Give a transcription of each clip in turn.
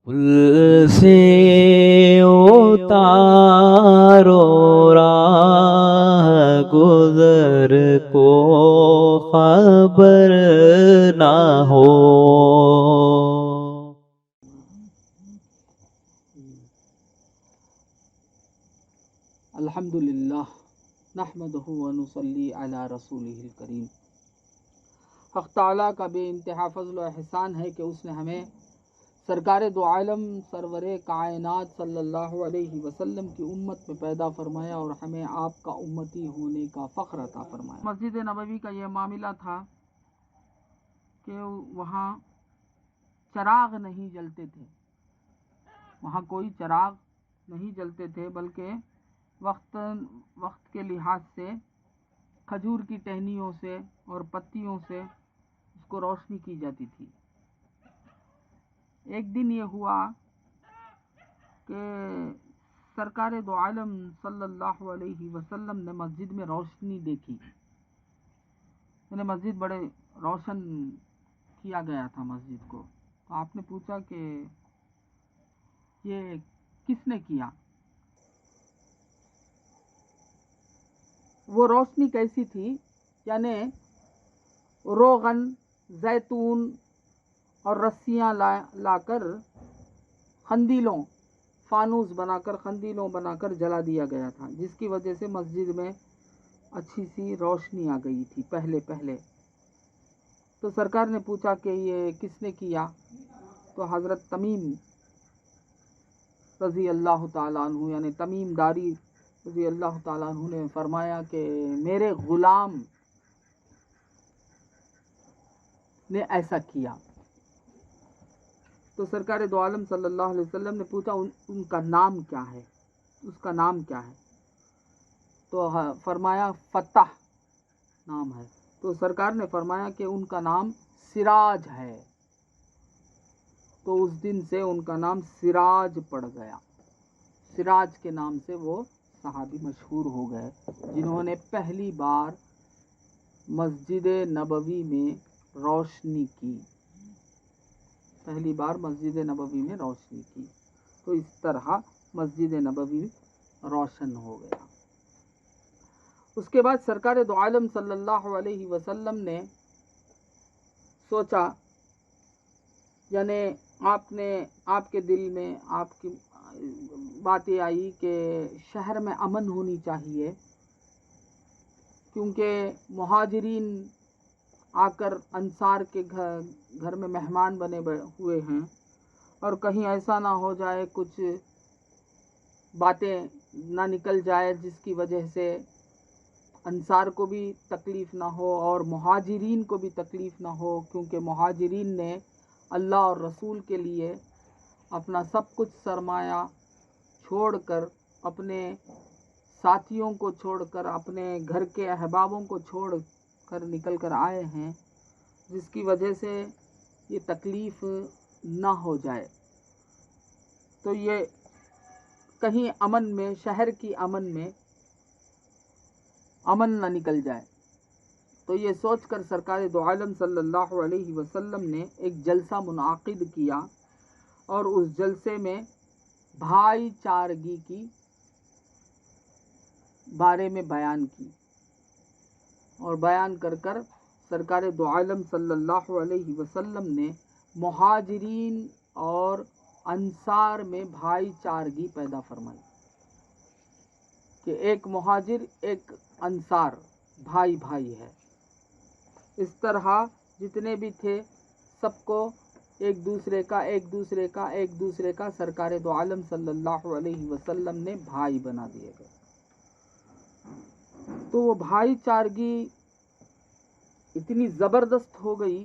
پل سے اتارو راہ گزر کو خبر نہ ہو. الحمدللہ نحمدہ ونصلی علی رسولہ الکریم. حق تعالیٰ کا بے انتہا فضل و احسان ہے کہ اس نے ہمیں سرکار دو عالم سرور کائنات صلی اللہ علیہ وسلم کی امت میں پیدا فرمایا اور ہمیں آپ کا امتی ہونے کا فخر عطا فرمایا. مسجد نبوی کا یہ معاملہ تھا کہ وہاں چراغ نہیں جلتے تھے، وہاں کوئی چراغ نہیں جلتے تھے، بلکہ وقت کے لحاظ سے کھجور کی ٹہنیوں سے اور پتیوں سے اس کو روشنی کی جاتی تھی. ایک دن یہ ہوا کہ سرکار دو عالم صلی اللہ علیہ وسلم نے مسجد میں روشنی دیکھی. انہیں مسجد بڑے روشن کیا گیا تھا مسجد کو. تو آپ نے پوچھا کہ یہ کس نے کیا؟ وہ روشنی کیسی تھی؟ یعنی روغن، زیتون اور رسیاں لا کر قندیلوں، فانوس بنا کر، قندیلوں بنا کر جلا دیا گیا تھا، جس کی وجہ سے مسجد میں اچھی سی روشنی آ گئی تھی پہلے. تو سرکار نے پوچھا کہ یہ کس نے کیا؟ تو حضرت تمیم رضی اللہ تعالیٰ عنہ یعنی تمیم داری رضی اللہ تعالیٰ عنہ نے فرمایا کہ میرے غلام نے ایسا کیا. تو سرکار دو عالم صلی اللہ علیہ وسلم نے پوچھا ان کا نام کیا ہے، اس کا نام کیا ہے؟ تو فرمایا فتح نام ہے. تو سرکار نے فرمایا کہ ان کا نام سراج ہے. تو اس دن سے ان کا نام سراج پڑ گیا. سراج کے نام سے وہ صحابی مشہور ہو گئے جنہوں نے پہلی بار مسجد نبوی میں روشنی کی. تو اس طرح مسجد نبوی روشن ہو گیا. اس کے بعد سرکار دو عالم صلی اللہ علیہ وسلم نے سوچا، یعنی آپ کے دل میں آپ کی باتیں آئی کہ شہر میں امن ہونی چاہیے، کیونکہ مہاجرین آ کر انصار کے گھر میں مہمان بنے ہوئے ہیں، اور کہیں ایسا نہ ہو جائے، کچھ باتیں نہ نکل جائے جس کی وجہ سے انصار کو بھی تکلیف نہ ہو اور مہاجرین کو بھی تکلیف نہ ہو، کیونکہ مہاجرین نے اللہ اور رسول کے لیے اپنا سب کچھ سرمایہ چھوڑ کر، اپنے ساتھیوں کو چھوڑ کر، اپنے گھر کے احبابوں کو چھوڑ کر نکل کر آئے ہیں، جس کی وجہ سے یہ تکلیف نہ ہو جائے. تو یہ کہیں امن میں، شہر کی امن میں امن نہ نکل جائے. تو یہ سوچ کر سرکار دو عالم صلی اللہ علیہ وسلم نے ایک جلسہ منعقد کیا، اور اس جلسے میں بھائی چارگی کی بارے میں بیان کی، اور بیان کر سرکار دو عالم صلی اللہ علیہ وسلم نے مہاجرین اور انصار میں بھائی چارگی پیدا فرمائی کہ ایک مہاجر ایک انصار بھائی ہے. اس طرح جتنے بھی تھے سب کو ایک دوسرے کا سرکار دو عالم صلی اللہ علیہ وسلم نے بھائی بنا دیے گئے. تو وہ بھائی چارگی اتنی زبردست ہو گئی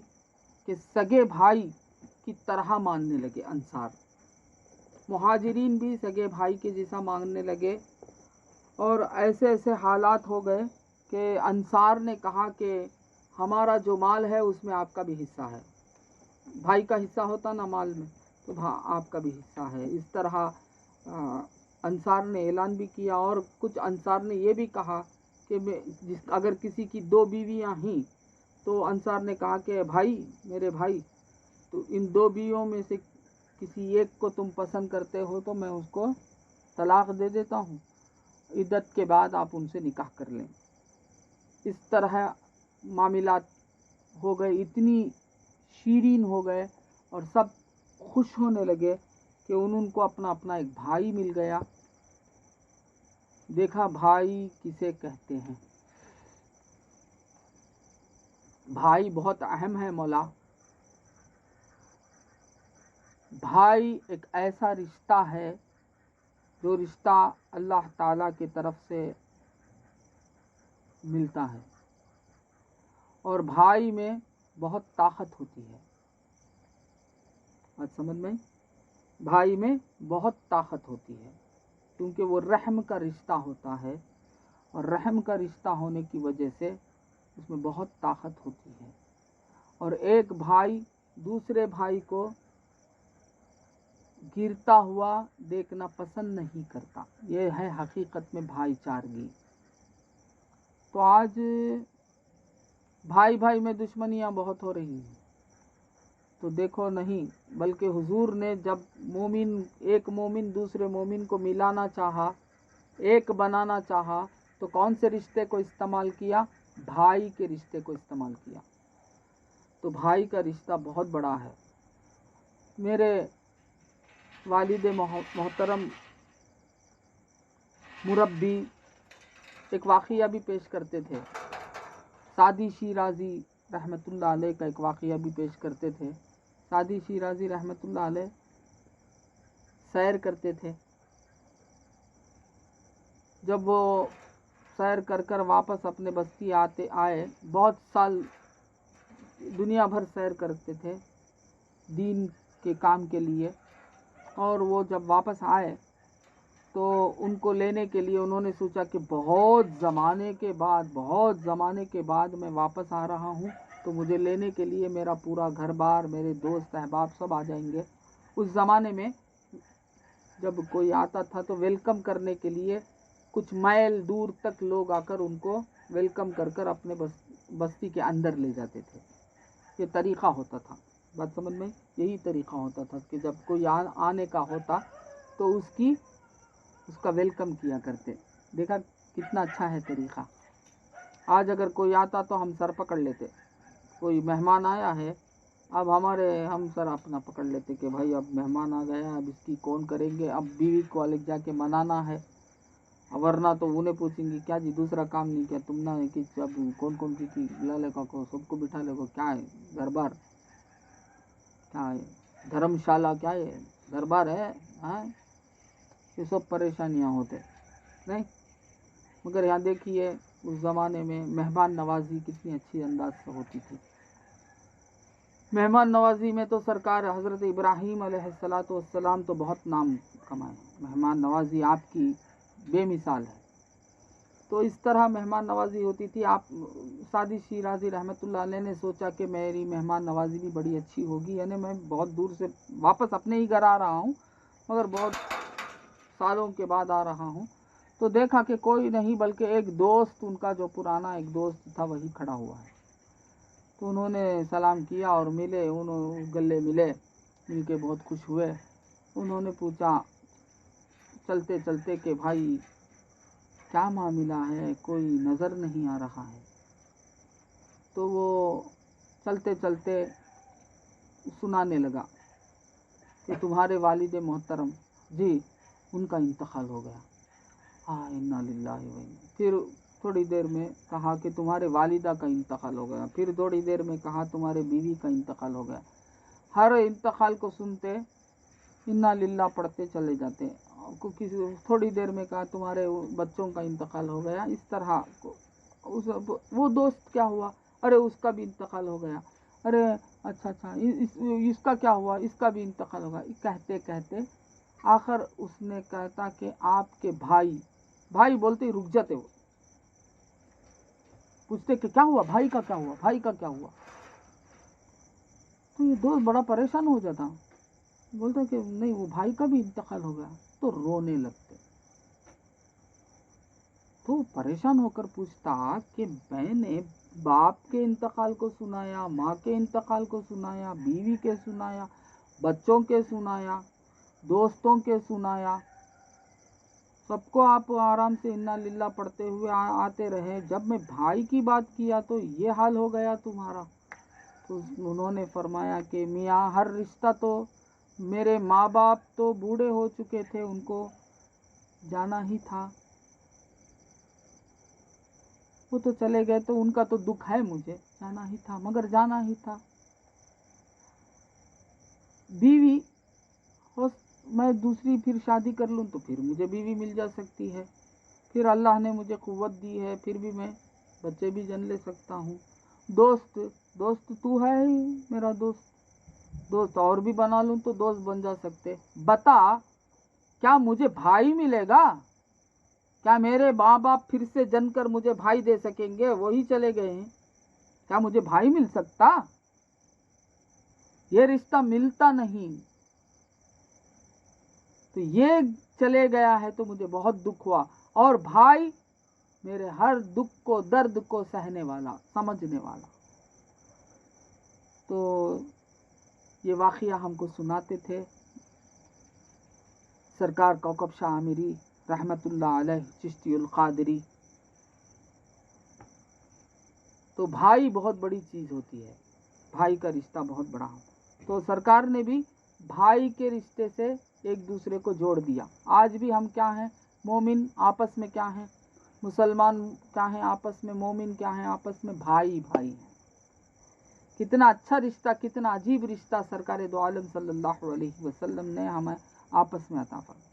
کہ سگے بھائی کی طرح ماننے لگے انصار. مہاجرین بھی سگے بھائی کے جیسا ماننے لگے، اور ایسے حالات ہو گئے کہ انصار نے کہا کہ ہمارا جو مال ہے اس میں آپ کا بھی حصہ ہے. بھائی کا حصہ ہوتا نا مال میں، تو آپ کا بھی حصہ ہے. اس طرح انصار نے اعلان بھی کیا، اور کچھ انصار نے یہ بھی کہا کہ اگر کسی کی 2 بیویاں ہیں تو انصار نے کہا کہ بھائی، میرے بھائی، تو ان 2 بیویوں میں سے کسی ایک کو تم پسند کرتے ہو تو میں اس کو طلاق دے دیتا ہوں، عدت کے بعد آپ ان سے نکاح کر لیں۔ اس طرح معاملات ہو گئے، اتنی شیرین ہو گئے اور سب خوش ہونے لگے کہ ان کو اپنا اپنا ایک بھائی مل گیا۔ دیکھا بھائی کسے کہتے ہیں؟ بھائی بہت اہم ہے مولا۔ بھائی ایک ایسا رشتہ ہے جو رشتہ اللہ تعالیٰ کی طرف سے ملتا ہے، اور بھائی میں بہت طاقت ہوتی ہے۔ بات سمجھ میں؟ بھائی میں بہت طاقت ہوتی ہے، کیونکہ وہ رحم کا رشتہ ہوتا ہے، اور رحم کا رشتہ ہونے کی وجہ سے اس میں بہت طاقت ہوتی ہے، اور ایک بھائی دوسرے بھائی کو گرتا ہوا دیکھنا پسند نہیں کرتا۔ یہ ہے حقیقت میں بھائی چارگی۔ تو آج بھائی بھائی میں دشمنیاں بہت ہو رہی ہیں، تو دیکھو نہیں، بلکہ حضور نے جب ایک مومن دوسرے مومن کو ملانا چاہا، ایک بنانا چاہا، تو کون سے رشتے کو استعمال کیا؟ بھائی کے رشتے کو استعمال کیا۔ تو بھائی کا رشتہ بہت بڑا ہے۔ میرے والد محترم مربی ایک واقعہ بھی پیش کرتے تھے، سعدی شیرازی رحمۃ اللہ علیہ کا ایک واقعہ بھی پیش کرتے تھے۔ سعدی شیرازی رحمۃ اللہ علیہ سیر کرتے تھے، جب وہ سیر کر کر واپس اپنے بستی آئے، بہت سال دنیا بھر سیر کرتے تھے دین کے کام کے لیے، اور وہ جب واپس آئے تو ان کو لینے کے لیے انہوں نے سوچا کہ بہت زمانے کے بعد میں واپس آ رہا ہوں، تو مجھے لینے کے لیے میرا پورا گھر بار، میرے دوست احباب سب آ جائیں گے۔ اس زمانے میں جب کوئی آتا تھا تو ویلکم کرنے کے لیے کچھ میل دور تک لوگ آ کر ان کو ویلکم کر کر اپنے بستی کے اندر لے جاتے تھے۔ یہ طریقہ ہوتا تھا، بات سمجھ میں؟ یہی طریقہ ہوتا تھا کہ جب کوئی آنے کا ہوتا تو اس کا ویلکم کیا کرتے۔ دیکھا کتنا اچھا ہے طریقہ۔ آج اگر کوئی آتا تو ہم سر پکڑ لیتے، کوئی مہمان آیا ہے، اب ہم سر اپنا پکڑ لیتے کہ بھائی اب مہمان آ گیا، اب اس کی کون کریں گے، اب بیوی کو الگ جا کے منانا ہے، ورنہ تو انہیں پوچھیں گے کیا جی دوسرا کام نہیں کیا تم نے، کہ اب کون کی بلا لے گا، کو سب کو بٹھا لے گا، کیا ہے دربار، کیا ہے دھرم شالہ، کیا ہے دربار ہے، ہاں یہ سب پریشانیاں ہوتے نہیں۔ مگر یہاں دیکھیے اس زمانے میں مہمان نوازی کتنی اچھی انداز سے ہوتی تھی۔ مہمان نوازی میں تو سرکار حضرت ابراہیم علیہ السلام تو بہت نام کمائے، مہمان نوازی آپ کی بے مثال ہے۔ تو اس طرح مہمان نوازی ہوتی تھی۔ سعدی شیرازی رحمۃ اللہ علیہ نے سوچا کہ میری مہمان نوازی بھی بڑی اچھی ہوگی، یعنی میں بہت دور سے واپس اپنے ہی گھر آ رہا ہوں، مگر بہت سالوں کے بعد آ رہا ہوں، تو دیکھا کہ کوئی نہیں بلکہ ایک دوست، ان کا جو پرانا ایک دوست تھا وہی کھڑا ہوا ہے۔ تو انہوں نے سلام کیا اور ملے، گلے ملے، مل کے بہت خوش ہوئے۔ انہوں نے پوچھا چلتے چلتے کہ بھائی کیا معاملہ ہے، کوئی نظر نہیں آ رہا ہے۔ تو وہ چلتے چلتے سنانے لگا کہ تمہارے والد محترم جی ان کا انتقال ہو گیا، انا للہ و انا۔ پھر تھوڑی دیر میں کہا کہ تمہارے والدہ کا انتقال ہو گیا، پھر تھوڑی دیر میں کہا تمہارے بیوی کا انتقال ہو گیا۔ ہر انتقال کو سنتے انا للہ پڑھتے چلے جاتے۔ تھوڑی دیر میں کہا تمہارے بچوں کا انتقال ہو گیا۔ اس طرح وہ دوست کیا ہوا، ارے اس کا بھی انتقال ہو گیا، ارے اچھا اس کا کیا ہوا، اس کا بھی انتقال ہوگا، کہتے کہتے آخر اس نے کہتا کہ آپ کے بھائی بولتے ہی رک جاتے، وہ پوچھتے کہ کیا ہوا، بھائی کا کیا ہوا، بھائی کا کیا ہوا۔ تو یہ دوست بڑا پریشان ہو جاتا، بولتا کہ نہیں وہ بھائی کا بھی انتقال ہو گیا، تو رونے لگتے۔ تو پریشان ہو کر پوچھتا کہ میں نے باپ کے انتقال کو سنایا، ماں کے انتقال کو سنایا، بیوی کے سنایا، بچوں کے سنایا, دوستوں کے سنایا, سب کو آپ آرام سے انا للہ پڑھتے ہوئے آتے رہے. جب میں بھائی کی بات کیا تو یہ حال ہو گیا تمہارا. تو انہوں نے فرمایا کہ میاں ہر رشتہ تو, میرے ماں باپ تو بوڑھے ہو چکے تھے, ان کو جانا ہی تھا, وہ تو چلے گئے تو ان کا تو دکھ ہے, مجھے جانا ہی تھا, مگر جانا ہی تھا. بیوی میں دوسری پھر شادی کر لوں تو پھر مجھے بیوی مل جا سکتی ہے, پھر اللہ نے مجھے قوت دی ہے, پھر بھی میں بچے بھی جن لے سکتا ہوں. دوست تو ہے ہی میرا دوست اور بھی بنا لوں تو دوست بن جا سکتے. بتا کیا مجھے بھائی ملے گا؟ کیا میرے ماں باپ پھر سے جن کر مجھے بھائی دے سکیں گے؟ وہی چلے گئے ہیں, کیا مجھے بھائی مل سکتا؟ یہ رشتہ ملتا نہیں. تو یہ چلے گیا ہے تو مجھے بہت دکھ ہوا, اور بھائی میرے ہر دکھ کو, درد کو سہنے والا, سمجھنے والا. تو یہ واقعہ ہم کو سناتے تھے سرکار کوکب شاہ آمری رحمت اللہ علیہ چشتی القادری. تو بھائی بہت بڑی چیز ہوتی ہے, بھائی کا رشتہ بہت بڑا ہوتا ہے. تو سرکار نے بھی بھائی کے رشتے سے ایک دوسرے کو جوڑ دیا. آج بھی ہم کیا ہیں, مومن آپس میں کیا ہیں, مسلمان کیا ہیں آپس میں, مومن کیا ہیں آپس میں, بھائی بھائی ہیں. کتنا اچھا رشتہ, کتنا عجیب رشتہ سرکار دو عالم صلی اللہ علیہ وسلم نے ہمیں آپس میں عطا فرمایا.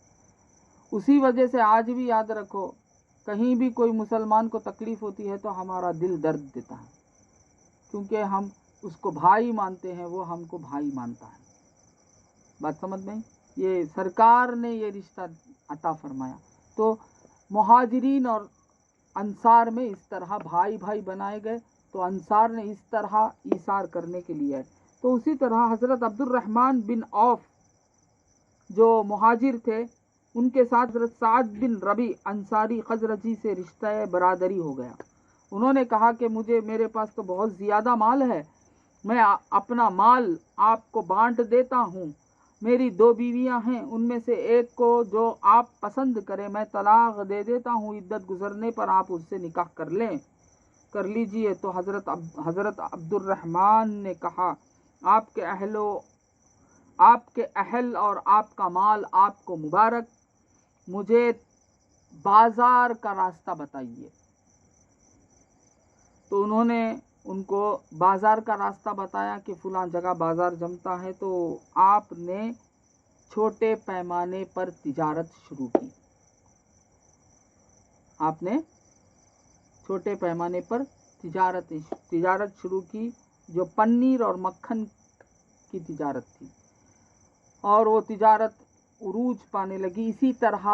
اسی وجہ سے آج بھی یاد رکھو, کہیں بھی کوئی مسلمان کو تکلیف ہوتی ہے تو ہمارا دل درد دیتا ہے, کیونکہ ہم اس کو بھائی مانتے ہیں, وہ ہم کو بھائی مانتا ہے. بات سمجھ میں؟ یہ سرکار نے یہ رشتہ عطا فرمایا. تو مہاجرین اور انصار میں اس طرح بھائی بھائی بنائے گئے, تو انصار نے اس طرح ایثار کرنے کے لیے. تو اسی طرح حضرت عبد الرحمن بن عوف جو مہاجر تھے, ان کے ساتھ حضرت سعد بن ربیع انصاری خزرجی سے رشتہ برادری ہو گیا. انہوں نے کہا کہ میرے پاس تو بہت زیادہ مال ہے, میں اپنا مال آپ کو بانٹ دیتا ہوں. میری 2 بیویاں ہیں, ان میں سے ایک کو جو آپ پسند کریں میں طلاق دے دیتا ہوں, عدت گزرنے پر آپ اس سے نکاح کر لیجئے. تو حضرت عبد الرحمن نے کہا, آپ کے اہل اور آپ کا مال آپ کو مبارک, مجھے بازار کا راستہ بتائیے. تو انہوں نے ان کو بازار کا راستہ بتایا کہ فلاں جگہ بازار جمتا ہے. تو آپ نے چھوٹے پیمانے پر تجارت شروع کی. آپ نے چھوٹے پیمانے پر تجارت شروع کی, جو پنیر اور مکھن کی تجارت تھی, اور وہ تجارت عروج پانے لگی. اسی طرح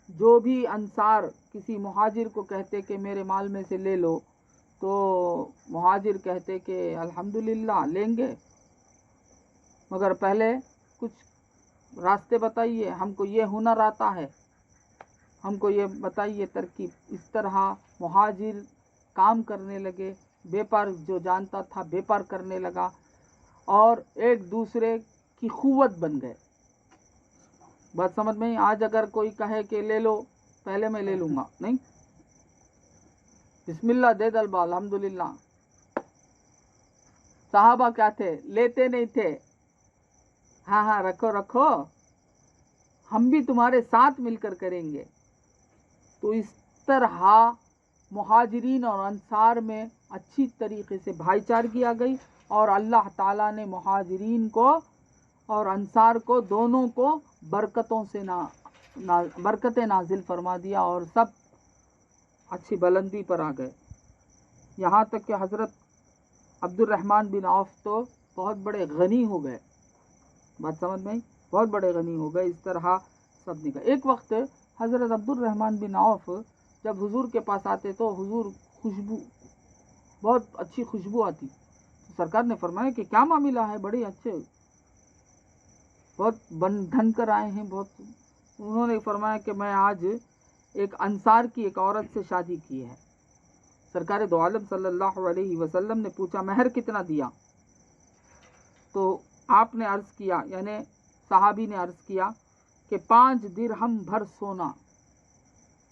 جو بھی انصار کسی مہاجر کو کہتے کہ میرے مال میں سے لے لو, تو مہاجر کہتے کہ الحمدللہ لیں گے, مگر پہلے کچھ راستے بتائیے, ہم کو یہ ہنر آتا ہے, ہم کو یہ بتائیے ترکیب. اس طرح مہاجر کام کرنے لگے, بیپار جو جانتا تھا بیپار کرنے لگا, اور ایک دوسرے کی قوت بن گئے. بات سمجھ میں؟ آج اگر کوئی کہے کہ لے لو, پہلے میں لے لوں گا, نہیں, بسم اللہ دے دلبا الحمدللہ. صحابہ کیا تھے, لیتے نہیں تھے, ہاں رکھو, ہم بھی تمہارے ساتھ مل کر کریں گے. تو اس طرح مہاجرین اور انصار میں اچھی طریقے سے بھائی چارگی آ گئی, اور اللہ تعالیٰ نے مہاجرین کو اور انصار کو دونوں کو برکتیں نازل فرما دیا, اور سب اچھی بلندی پر آ گئے. یہاں تک کہ حضرت عبد الرحمن بن عوف تو بہت بڑے غنی ہو گئے. بات سمجھ میں؟ بہت بڑے غنی ہو گئے. اس طرح سب نکل. ایک وقت حضرت عبد الرحمن بن عوف جب حضور کے پاس آتے تو حضور بہت اچھی خوشبو آتی. سرکار نے فرمایا کہ کیا معاملہ ہے, بڑے اچھے, بہت ڈھن کر آئے ہیں بہت. انہوں نے فرمایا کہ میں آج ایک انصار کی ایک عورت سے شادی کی ہے. سرکار دو عالم صلی اللہ علیہ وسلم نے پوچھا مہر کتنا دیا؟ تو آپ نے عرض کیا، یعنی صحابی نے عرض کیا کہ 5 درہم بھر سونا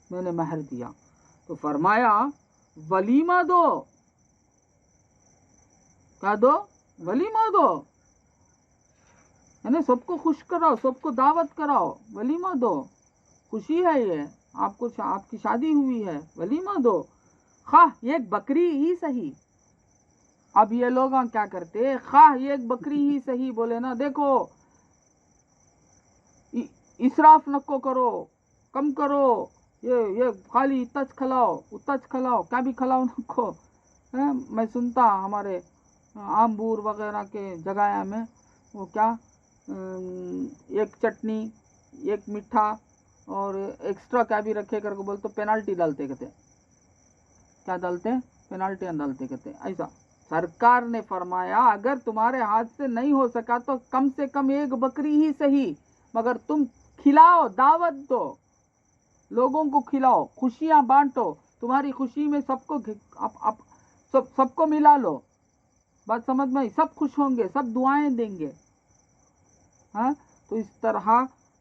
میں نے مہر دیا. تو فرمایا ولیمہ دو. کیا دو؟ ولیمہ دو، یعنی سب کو خوش کراؤ، سب کو دعوت کراؤ، ولیمہ دو، خوشی ہے، یہ آپ کو آپ کی شادی ہوئی ہے، ولیمہ دو، خواہ ایک بکری ہی صحیح. اب یہ لوگ کیا کرتے، خواہ ایک بکری ہی صحیح بولے نا، دیکھو اسراف نکو کرو، کم کرو، یہ خالی اتچ کھلاؤ اتچ کھلاؤ، کیا بھی کھلاؤ نکو. میں سنتا ہمارے آمبور وغیرہ کے جگہ میں وہ کیا ایک چٹنی ایک میٹھا اور ایکسٹرا کیا بھی رکھے کر کے بولتے تو پینالٹی ڈالتے کہتے. کیا ڈالتے؟ پینالٹیاں ڈالتے کہتے. ایسا سرکار نے فرمایا اگر تمہارے ہاتھ سے نہیں ہو سکا تو کم سے کم ایک بکری ہی صحیح، مگر تم کھلاؤ، دعوت دو، لوگوں کو کھلاؤ، خوشیاں بانٹو، تمہاری خوشی میں سب کو ملا لو. بات سمجھ میں؟ سب خوش ہوں گے، سب دعائیں دیں گے. ہاں تو اس طرح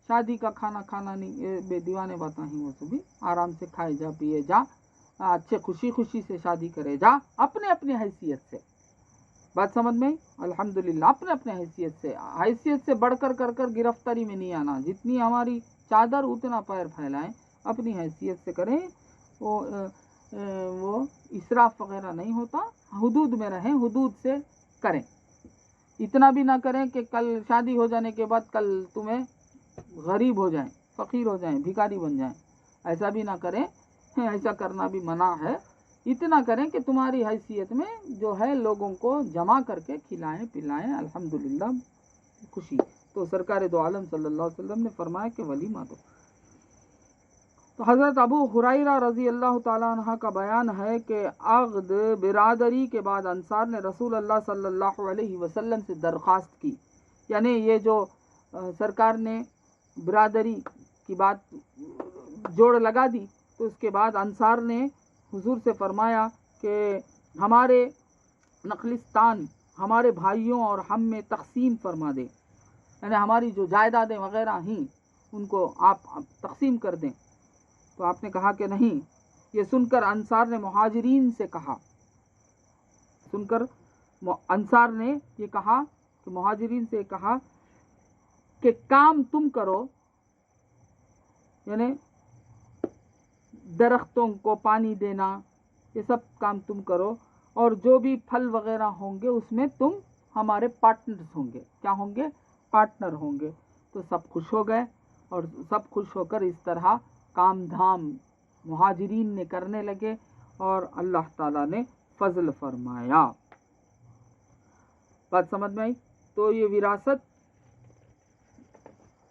شادی کا کھانا کھانا نہیں، بے دیوانے باتیں ہی وہ سبھی آرام سے کھائے جا، پیے جا، اچھے خوشی خوشی سے شادی کرے جا، اپنے اپنے حیثیت سے. بات سمجھ میں؟ الحمدللہ اپنے اپنے حیثیت سے بڑھ کر گرفتاری میں نہیں آنا. جتنی ہماری چادر اتنا پیر پھیلائیں، اپنی حیثیت سے کریں. وہ اسراف وغیرہ نہیں ہوتا، حدود میں رہیں، حدود سے کریں. اتنا بھی نہ کریں کہ کل شادی ہو جانے کے بعد کل تمہیں غریب ہو جائیں، فقیر ہو جائیں، بھکاری بن جائیں. ایسا بھی نہ کریں، ایسا کرنا بھی منع ہے. اتنا کریں کہ تمہاری حیثیت میں جو ہے لوگوں کو جمع کر کے کھلائیں پلائیں، الحمدللہ خوشی. تو سرکار دو عالم صلی اللہ علیہ وسلم نے فرمایا کہ ولیمہ دو. تو حضرت ابو ہریرہ رضی اللہ تعالیٰ عنہ کا بیان ہے کہ عقد برادری کے بعد انصار نے رسول اللہ صلی اللہ علیہ وسلم سے درخواست کی، یعنی یہ جو سرکار نے برادری کی بات جوڑ لگا دی، تو اس کے بعد انصار نے حضور سے فرمایا کہ ہمارے نخلستان ہمارے بھائیوں اور ہم میں تقسیم فرما دیں، یعنی ہماری جو جائیدادیں وغیرہ ہیں ان کو آپ تقسیم کر دیں. تو آپ نے کہا کہ نہیں. یہ سن کر انصار نے مہاجرین سے کہا، انصار نے یہ کہا کہ مہاجرین سے کہا کہ کام تم کرو، یعنی درختوں کو پانی دینا، یہ سب کام تم کرو، اور جو بھی پھل وغیرہ ہوں گے اس میں تم ہمارے پارٹنرز ہوں گے. کیا ہوں گے؟ پارٹنر ہوں گے. تو سب خوش ہو گئے، اور سب خوش ہو کر اس طرح کام دھام مہاجرین نے کرنے لگے، اور اللہ تعالیٰ نے فضل فرمایا. بات سمجھ میں آئی؟ تو یہ وراثت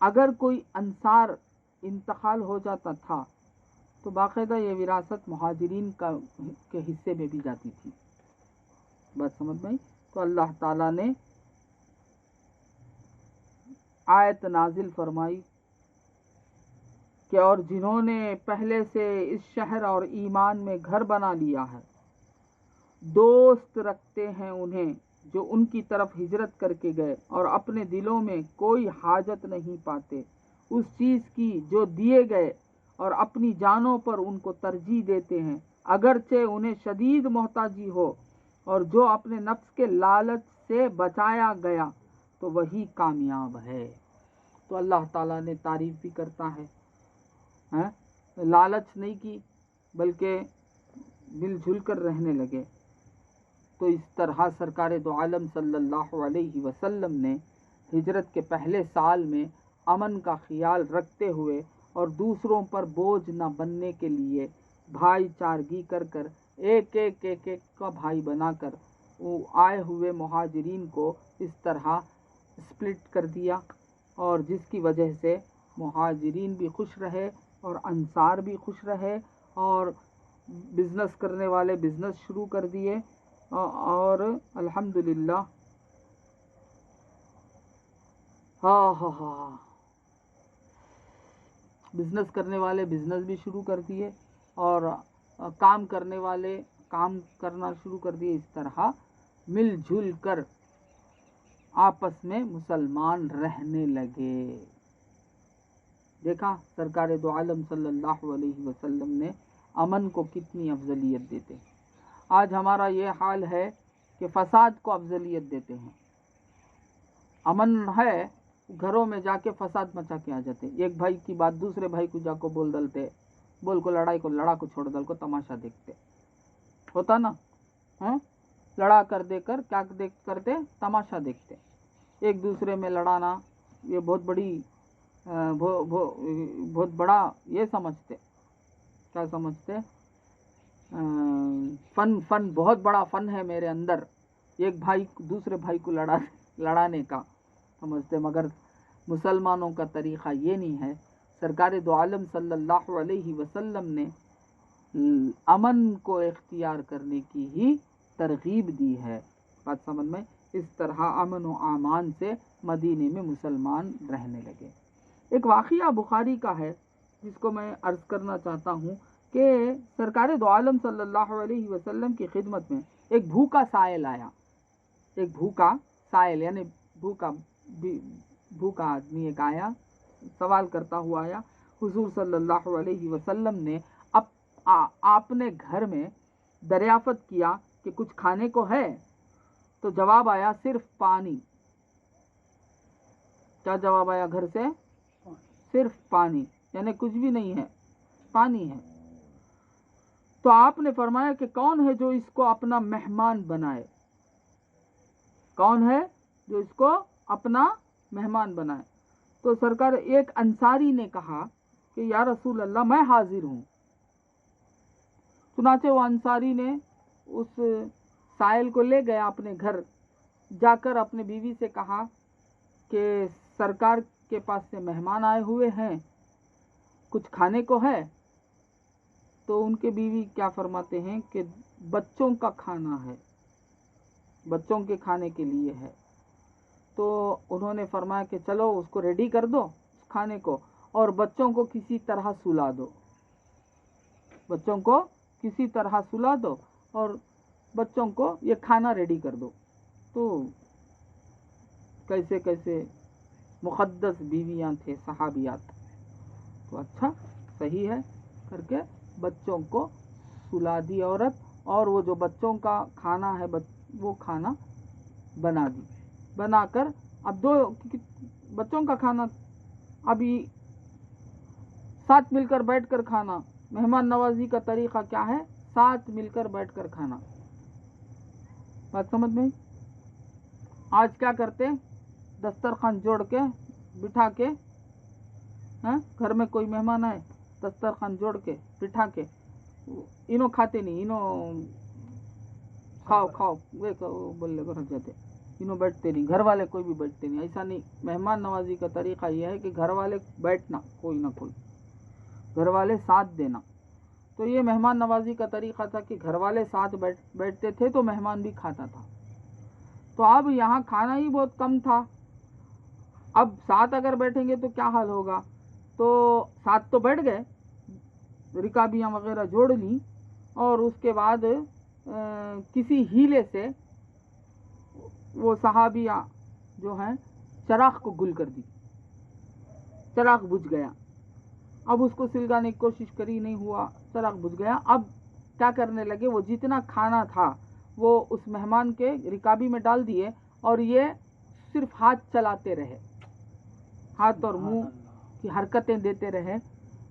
اگر کوئی انصار انتقال ہو جاتا تھا تو باقاعدہ یہ وراثت مہاجرین کے حصے میں بھی جاتی تھی. بات سمجھ میں آئی؟ تو اللہ تعالیٰ نے آیت نازل فرمائی کہ اور جنہوں نے پہلے سے اس شہر اور ایمان میں گھر بنا لیا ہے، دوست رکھتے ہیں انہیں جو ان کی طرف ہجرت کر کے گئے، اور اپنے دلوں میں کوئی حاجت نہیں پاتے اس چیز کی جو دیے گئے، اور اپنی جانوں پر ان کو ترجیح دیتے ہیں اگرچہ انہیں شدید محتاجی ہو، اور جو اپنے نفس کے لالچ سے بچایا گیا تو وہی کامیاب ہے. تو اللہ تعالیٰ نے تعریف بھی کرتا ہے، لالچ نہیں کی بلکہ مل جل کر رہنے لگے. تو اس طرح سرکار دو عالم صلی اللہ علیہ وسلم نے ہجرت کے پہلے سال میں امن کا خیال رکھتے ہوئے اور دوسروں پر بوجھ نہ بننے کے لیے بھائی چارگی کر کر ایک کا بھائی بنا کر وہ آئے ہوئے مہاجرین کو اس طرح سپلٹ کر دیا، اور جس کی وجہ سے مہاجرین بھی خوش رہے اور انصار بھی خوش رہے، اور بزنس کرنے والے بزنس شروع کر دیے، اور الحمدللہ بزنس کرنے والے بزنس بھی شروع کر دیے، اور کام کرنے والے کام کرنا شروع کر دیے. اس طرح مل جل کر آپس میں مسلمان رہنے لگے۔ دیکھا سرکار دو عالم صلی اللہ علیہ وسلم نے امن کو کتنی افضلیت دیتے۔ آج ہمارا یہ حال ہے کہ فساد کو افضلیت دیتے ہیں۔ امن ہے، گھروں میں جا کے فساد مچا کے آ جاتے، ایک بھائی کی بات دوسرے بھائی کو جا کو بول ڈلتے، بول کو لڑائی کو لڑا کو چھوڑ ڈل کو تماشا دیکھتے، ہوتا نا، لڑا کر دے کر کیا کرتے، تماشا دیکھتے، ایک دوسرے میں لڑانا یہ بہت بڑا یہ سمجھتے، کیا سمجھتے، فن بہت بڑا فن ہے میرے اندر، ایک بھائی دوسرے بھائی کو لڑانے کا سمجھتے، مگر مسلمانوں کا طریقہ یہ نہیں ہے۔ سرکار دو عالم صلی اللہ علیہ وسلم نے امن کو اختیار کرنے کی ہی ترغیب دی ہے۔ بات سمجھ میں؟ اس طرح امن و امان سے مدینے میں مسلمان رہنے لگے۔ ایک واقعہ بخاری کا ہے جس کو میں عرض کرنا چاہتا ہوں کہ سرکار دو عالم صلی اللہ علیہ وسلم کی خدمت میں ایک بھوکا سائل آیا، ایک بھوکا سائل یعنی بھوکا آدمی ایک آیا، سوال کرتا ہوا آیا۔ حضور صلی اللہ علیہ وسلم نے اپنے گھر میں دریافت کیا کہ کچھ کھانے کو ہے، تو جواب آیا صرف پانی۔ کیا جواب آیا گھر سے؟ صرف پانی، یعنی کچھ بھی نہیں ہے، پانی ہے۔ تو آپ نے فرمایا کہ کون ہے جو اس کو اپنا مہمان بنائے؟ کون ہے جو اس کو اپنا مہمان بنائے؟ تو سرکار ایک انصاری نے کہا کہ یا رسول اللہ میں حاضر ہوں۔ چنانچہ وہ انصاری نے اس سائل کو لے گیا اپنے گھر، جا کر اپنے بیوی سے کہا کہ سرکار کے پاس سے مہمان آئے ہوئے ہیں، کچھ کھانے کو ہے؟ تو ان کے بیوی کیا فرماتے ہیں کہ بچوں کا کھانا ہے، بچوں کے کھانے کے لیے ہے۔ تو انہوں نے فرمایا کہ چلو اس کو ریڈی کر دو، اس کھانے کو، اور بچوں کو کسی طرح سلا دو، بچوں کو کسی طرح سلا دو اور بچوں کو یہ کھانا ریڈی کر دو۔ تو کیسے کیسے مقدس بیویاں تھے صحابیات، تو اچھا صحیح ہے کر کے بچوں کو سلا دی عورت، اور وہ جو بچوں کا کھانا ہے وہ کھانا بنا دی، بنا کر اب دو بچوں کا کھانا، ابھی ساتھ مل کر بیٹھ کر کھانا، مہمان نوازی کا طریقہ کیا ہے؟ ساتھ مل کر بیٹھ کر کھانا۔ بات سمجھ میں؟ آج کیا کرتے؟ دسترخوان جوڑ کے بٹھا کے، گھر میں کوئی مہمان آئے دسترخوان جوڑ کے بٹھا کے، انہوں کھاتے نہیں، انہوں کھاؤ بولنے کو رکھ جاتے، انہوں بیٹھتے نہیں، گھر والے کوئی بھی بیٹھتے نہیں، ایسا نہیں۔ مہمان نوازی کا طریقہ یہ ہے کہ گھر والے بیٹھنا، کوئی نہ کوئی گھر والے ساتھ دینا۔ تو یہ مہمان نوازی کا طریقہ تھا کہ گھر والے ساتھ بیٹھتے تھے تو مہمان بھی کھاتا تھا۔ تو اب یہاں کھانا ہی بہت کم تھا، اب ساتھ اگر بیٹھیں گے تو کیا حال ہوگا؟ تو ساتھ تو بیٹھ گئے، رکابیاں وغیرہ جوڑ لیں، اور اس کے بعد کسی ہیلے سے وہ صحابیہ جو ہیں چراغ کو گل کر دی، چراغ بجھ گیا۔ اب اس کو سلگانے کی کوشش کری، نہیں ہوا، چراغ بجھ گیا۔ اب کیا کرنے لگے، وہ جتنا کھانا تھا وہ اس مہمان کے رکابی میں ڈال دیے، اور یہ صرف ہاتھ چلاتے رہے، ہاتھ اور منہ کی حرکتیں دیتے رہے۔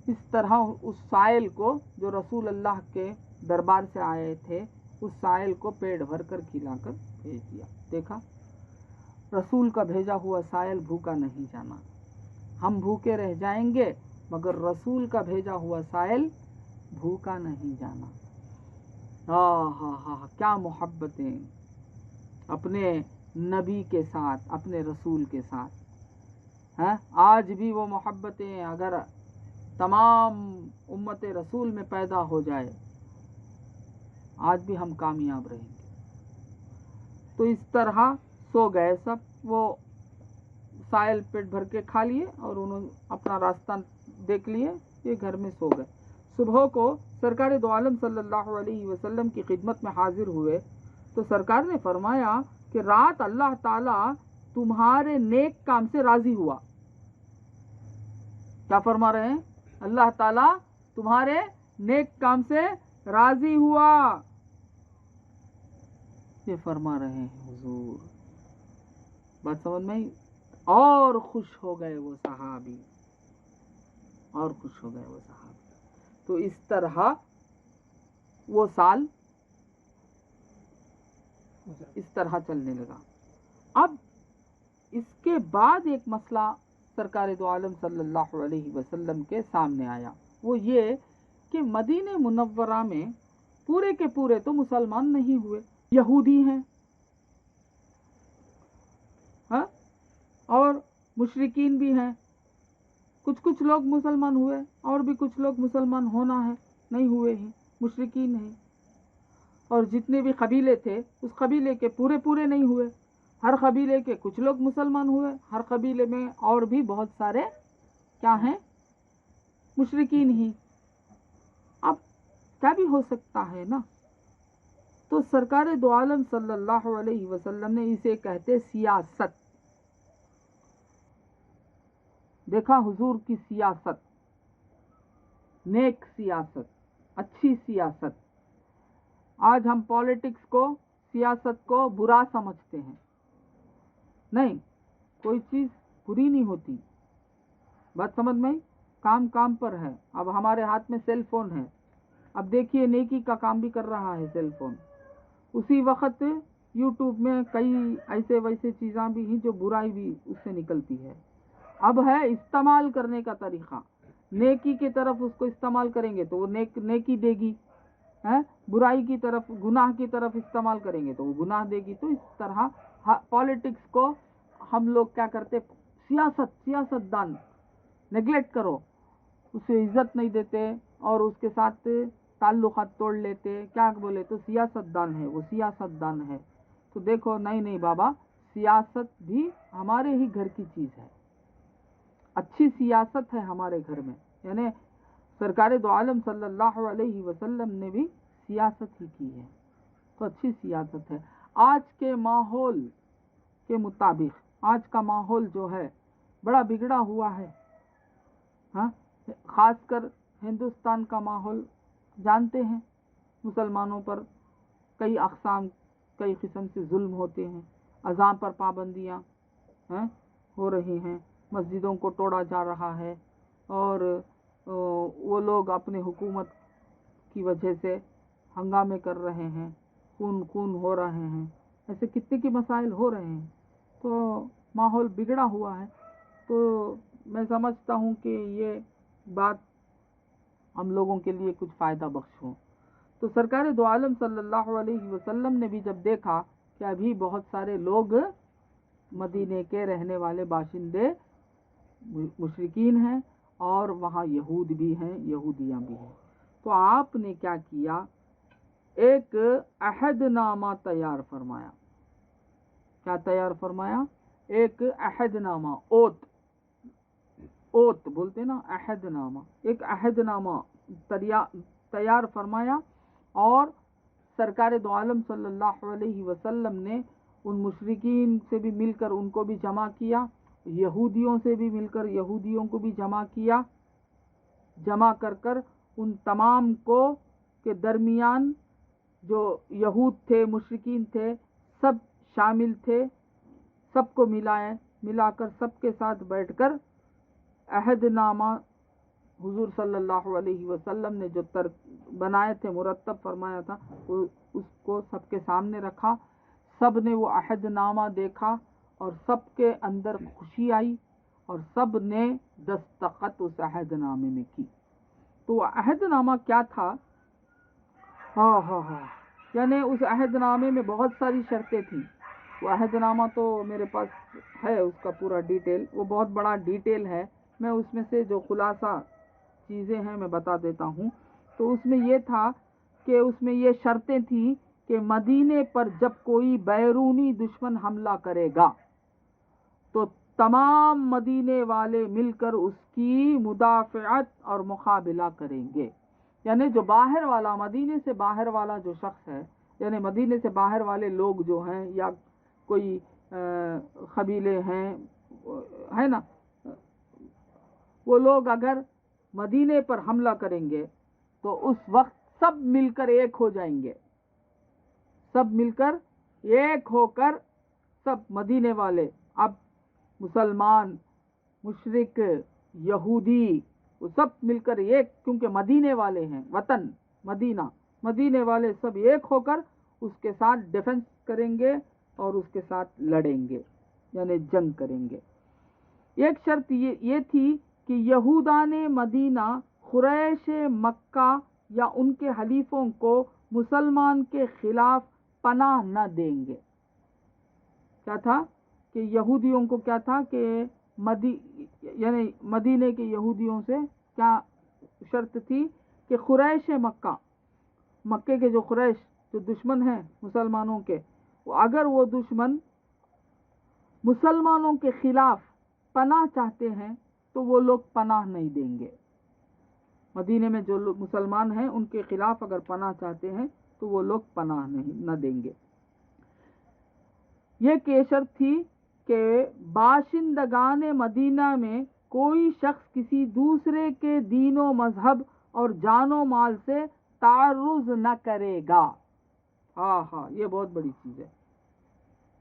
اس طرح اس سائل کو جو رسول اللہ کے دربار سے آئے تھے، اس سائل کو پیٹ بھر کر کھلا کر بھیج دیا۔ دیکھا، رسول کا بھیجا ہوا سائل بھوکا نہیں جانا۔ ہم بھوکے رہ جائیں گے مگر رسول کا بھیجا ہوا سائل بھوکا نہیں جانا۔ کیا محبتیں اپنے نبی کے ساتھ، اپنے رسول کے ساتھ۔ آج بھی وہ محبتیں اگر تمام امت رسول میں پیدا ہو جائے، آج بھی ہم کامیاب رہیں گے۔ تو اس طرح سو گئے سب، وہ سائل پیٹ بھر کے کھا لیے اور انہوں اپنا راستہ دیکھ لیے، یہ گھر میں سو گئے۔ صبح کو سرکار دو عالم صلی اللہ علیہ وسلم کی خدمت میں حاضر ہوئے تو سرکار نے فرمایا کہ رات اللہ تعالیٰ تمہارے نیک کام سے راضی ہوا. کیا فرما رہے ہیں؟ اللہ تعالیٰ تمہارے نیک کام سے راضی ہوا، یہ فرما رہے ہیں حضور. بات سمجھ میں آئی؟ اور خوش ہو گئے وہ صحابی، اور خوش ہو گئے وہ صحابی. تو اس طرح وہ سال اس طرح چلنے لگا. اب اس کے بعد ایک مسئلہ سرکار دو عالم صلی اللہ علیہ وسلم کے سامنے آیا، وہ یہ کہ مدینہ منورہ میں پورے کے پورے تو مسلمان نہیں ہوئے، یہودی ہیں ہاں، اور مشرکین بھی ہیں. کچھ لوگ مسلمان ہوئے اور بھی کچھ لوگ مسلمان ہونا ہے نہیں ہوئے ہیں، مشرکین ہیں. اور جتنے بھی قبیلے تھے اس قبیلے کے پورے نہیں ہوئے، ہر قبیلے کے کچھ لوگ مسلمان ہوئے، ہر قبیلے میں اور بھی بہت سارے کیا ہیں؟ مشرکین ہی. اب کیا بھی ہو سکتا ہے نا. تو سرکار دو عالم صلی اللہ علیہ وسلم نے اسے کہتے سیاست. دیکھا حضور کی سیاست، نیک سیاست، اچھی سیاست. آج ہم پالیٹکس کو، سیاست کو برا سمجھتے ہیں. نہیں، کوئی چیز بری نہیں ہوتی. بات سمجھ میں؟ کام کام پر ہے. اب ہمارے ہاتھ میں سیل فون ہے، اب دیکھیے نیکی کا کام بھی کر رہا ہے سیل فون. اسی وقت یوٹیوب میں کئی ایسے ویسے چیزاں بھی ہیں جو برائی بھی اس سے نکلتی ہے. اب ہے استعمال کرنے کا طریقہ. نیکی کی طرف اس کو استعمال کریں گے تو وہ نیکی دے گی، برائی کی طرف، گناہ کی طرف استعمال کریں گے تو وہ گناہ دے گی. تو اس طرح پالیٹکس کو ہم لوگ کیا کرتے؟ سیاست دان نیگلیکٹ کرو، اسے عزت نہیں دیتے اور اس کے ساتھ تعلقات توڑ لیتے. کیا بولے تو سیاست دان ہے، وہ سیاست دان ہے. تو دیکھو نہیں بابا، سیاست بھی ہمارے ہی گھر کی چیز ہے، اچھی سیاست ہے ہمارے گھر میں. یعنی سرکار دو عالم صلی اللہ علیہ وسلم نے بھی سیاست ہی کی ہے، تو اچھی سیاست ہے. آج کے ماحول کے مطابق آج کا ماحول جو ہے بڑا بگڑا ہوا ہے. ہاں، خاص کر ہندوستان کا ماحول جانتے ہیں، مسلمانوں پر کئی اقسام، کئی قسم سے ظلم ہوتے ہیں. اذان پر پابندیاں ہو رہی ہیں، مسجدوں کو توڑا جا رہا ہے، اور وہ لوگ اپنے حکومت کی وجہ سے ہنگامے کر رہے ہیں، خون ہو رہے ہیں. ایسے کتنے کی مسائل ہو رہے ہیں. تو ماحول بگڑا ہوا ہے. تو میں سمجھتا ہوں کہ یہ بات ہم لوگوں کے لیے کچھ فائدہ بخش ہو. تو سرکار دو عالم صلی اللہ علیہ وسلم نے بھی جب دیکھا کہ ابھی بہت سارے لوگ مدینے کے رہنے والے باشندے مشرکین ہیں اور وہاں یہود بھی ہیں، یہودیاں بھی ہیں، تو آپ نے کیا کیا؟ ایک عہد نامہ تیار فرمایا. کیا تیار فرمایا؟ ایک عہد نامہ، اوت بولتے نا، عہد نامہ. ایک عہد نامہ تیار فرمایا، اور سرکار دو عالم صلی اللہ علیہ وسلم نے ان مشرکین سے بھی مل کر ان کو بھی جمع کیا، یہودیوں سے بھی مل کر یہودیوں کو بھی جمع کیا. جمع کر ان تمام کو کے درمیان جو یہود تھے، مشرکین تھے، سب شامل تھے، سب کو ملا کر سب کے ساتھ بیٹھ کر عہد نامہ حضور صلی اللہ علیہ وسلم نے جو بنائے تھے، مرتب فرمایا تھا، اس کو سب کے سامنے رکھا. سب نے وہ عہد نامہ دیکھا اور سب کے اندر خوشی آئی اور سب نے دستخط اس عہد نامے میں کی. تو عہد نامہ کیا تھا؟ یعنی اس عہد نامے میں بہت ساری شرطیں تھیں. وہ عہد نامہ تو میرے پاس ہے، اس کا پورا ڈیٹیل، وہ بہت بڑا ڈیٹیل ہے. میں اس میں سے جو خلاصہ چیزیں ہیں میں بتا دیتا ہوں. تو اس میں یہ تھا کہ اس میں یہ شرطیں تھیں کہ مدینے پر جب کوئی بیرونی دشمن حملہ کرے گا تو تمام مدینے والے مل کر اس کی مدافعت اور مقابلہ کریں گے. یعنی جو باہر والا، مدینے سے باہر والا جو شخص ہے، یعنی مدینے سے باہر والے لوگ جو ہیں، یا کوئی قبیلے ہیں، ہے نا، وہ لوگ اگر مدینے پر حملہ کریں گے تو اس وقت سب مل کر ایک ہو جائیں گے، سب مل کر ایک ہو کر سب مدینے والے، اب مسلمان، مشرک، یہودی، وہ سب مل کر ایک، کیونکہ مدینے والے ہیں، وطن مدینہ، مدینے والے سب ایک ہو کر اس کے ساتھ ڈیفنس کریں گے اور اس کے ساتھ لڑیں گے، یعنی جنگ کریں گے۔ ایک شرط یہ تھی کہ یہودان مدینہ قریش مکہ یا ان کے حلیفوں کو مسلمان کے خلاف پناہ نہ دیں گے۔ کیا تھا کہ یہودیوں کو کیا تھا کہ یعنی مدینے کے یہودیوں سے کیا شرط تھی کہ قریش مکہ، مکے کے جو قریش جو دشمن ہیں مسلمانوں کے، اگر وہ دشمن مسلمانوں کے خلاف پناہ چاہتے ہیں تو وہ لوگ پناہ نہیں دیں گے۔ مدینے میں جو لوگ مسلمان ہیں ان کے خلاف اگر پناہ چاہتے ہیں تو وہ لوگ پناہ نہ دیں گے۔ یہ کہ شرط تھی کہ باشندگان مدینہ میں کوئی شخص کسی دوسرے کے دین و مذہب اور جان و مال سے تعرض نہ کرے گا۔ ہاں یہ بہت بڑی چیز ہے۔